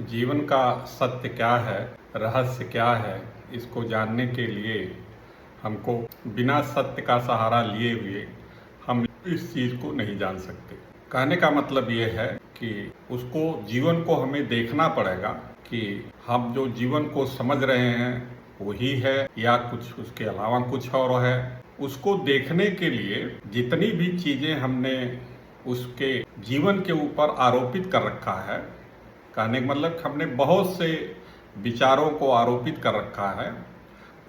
जीवन का सत्य क्या है, रहस्य क्या है, इसको जानने के लिए हमको बिना सत्य का सहारा लिए हुए हम इस चीज़ को नहीं जान सकते। कहने का मतलब ये है कि उसको जीवन को हमें देखना पड़ेगा कि हम जो जीवन को समझ रहे हैं वही है या कुछ उसके अलावा कुछ और है। उसको देखने के लिए जितनी भी चीज़ें हमने उसके जीवन के ऊपर आरोपित कर रखा है, कहने का मतलब हमने बहुत से विचारों को आरोपित कर रखा है,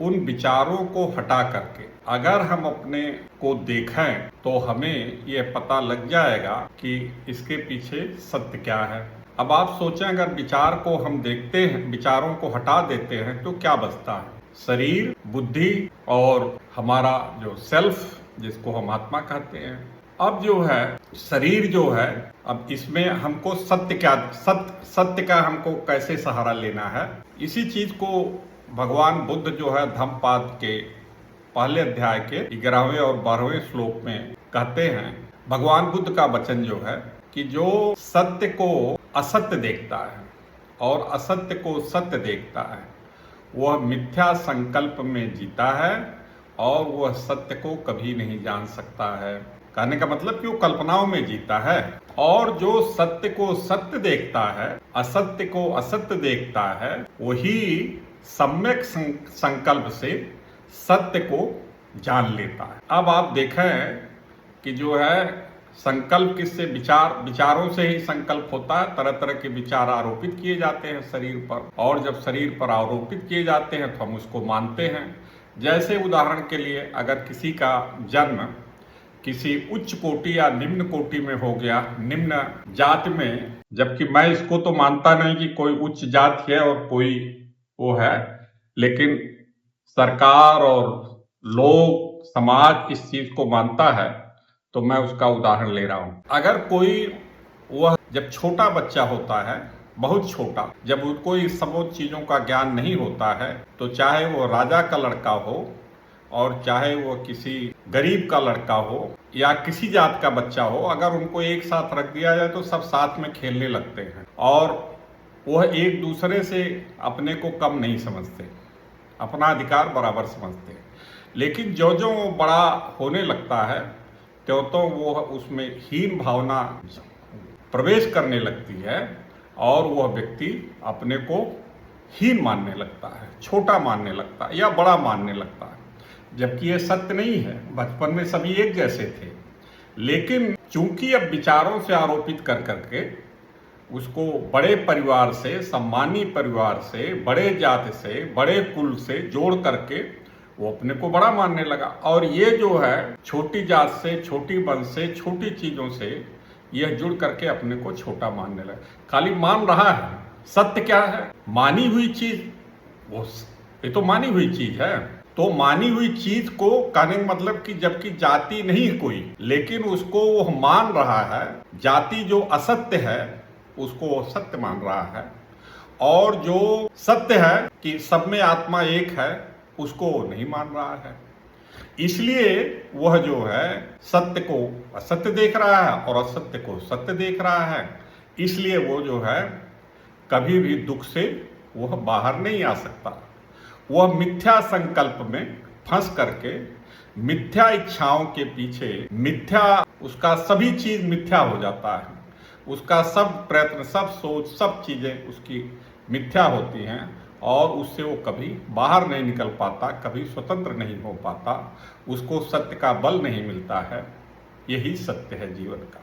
उन विचारों को हटा करके अगर हम अपने को देखें तो हमें ये पता लग जाएगा कि इसके पीछे सत्य क्या है। अब आप सोचें, अगर विचार को हम देखते हैं, विचारों को हटा देते हैं तो क्या बचता है? शरीर, बुद्धि और हमारा जो सेल्फ, जिसको हम आत्मा कहते हैं। अब जो है शरीर जो है, अब इसमें हमको सत्य का हमको कैसे सहारा लेना है, इसी चीज को भगवान बुद्ध जो है धम्मपद के पहले अध्याय के 11वें और 12वें श्लोक में कहते हैं। भगवान बुद्ध का वचन जो है कि जो सत्य को असत्य देखता है और असत्य को सत्य देखता है वह मिथ्या संकल्प में जीता है और वह सत्य को कभी नहीं जान सकता है। कहने का मतलब कि वो कल्पनाओं में जीता है। और जो सत्य को सत्य देखता है, असत्य को असत्य देखता है, वही सम्यक संकल्प से सत्य को जान लेता है। अब आप देखें कि जो है संकल्प किससे, विचारों से ही संकल्प होता है। तरह तरह के विचार आरोपित किए जाते हैं शरीर पर, और जब शरीर पर आरोपित किए जाते हैं तो हम उसको मानते हैं। जैसे उदाहरण के लिए, अगर किसी का जन्म किसी उच्च कोटि या निम्न कोटि में हो गया, निम्न जात में, जबकि मैं इसको तो मानता नहीं कि कोई उच्च जात है और कोई वो है, लेकिन सरकार और लोग, समाज इस चीज को मानता है, तो मैं उसका उदाहरण ले रहा हूं। अगर कोई, वह जब छोटा बच्चा होता है, बहुत छोटा, जब उसको इस सब चीजों का ज्ञान नहीं होता है, तो चाहे वो राजा का लड़का हो और चाहे वो किसी गरीब का लड़का हो या किसी जात का बच्चा हो, अगर उनको एक साथ रख दिया जाए तो सब साथ में खेलने लगते हैं और वह एक दूसरे से अपने को कम नहीं समझते, अपना अधिकार बराबर समझते हैं। लेकिन जो जो वो बड़ा होने लगता है त्यों तो वो उसमें हीन भावना प्रवेश करने लगती है और वह व्यक्ति अपने को हीन मानने लगता है, छोटा मानने लगता है या बड़ा मानने लगता है, जबकि ये सत्य नहीं है। बचपन में सभी एक जैसे थे, लेकिन चूंकि अब विचारों से आरोपित कर करके उसको बड़े परिवार से, सम्मानी परिवार से, बड़े जात से, बड़े कुल से जोड़ करके वो अपने को बड़ा मानने लगा। और ये जो है छोटी जात से, छोटी वंश से, छोटी चीजों से यह जुड़ करके अपने को छोटा मानने लगा। खाली मान रहा है। सत्य क्या है? मानी हुई चीज, वो ये तो मानी हुई चीज है। तो मानी हुई चीज को कहने का मतलब कि जबकि जाति नहीं कोई, लेकिन उसको वो मान रहा है। जाति जो असत्य है उसको वो सत्य मान रहा है, और जो सत्य है कि सब में आत्मा एक है, उसको नहीं मान रहा है। इसलिए वह जो है सत्य को असत्य देख रहा है और असत्य को सत्य देख रहा है। इसलिए वो जो है कभी भी दुख से वह बाहर नहीं आ सकता। वह मिथ्या संकल्प में फंस करके, मिथ्या इच्छाओं के पीछे, मिथ्या, उसका सभी चीज मिथ्या हो जाता है। उसका सब प्रयत्न, सब सोच, सब चीजें उसकी मिथ्या होती हैं और उससे वो कभी बाहर नहीं निकल पाता, कभी स्वतंत्र नहीं हो पाता, उसको सत्य का बल नहीं मिलता है। यही सत्य है जीवन का।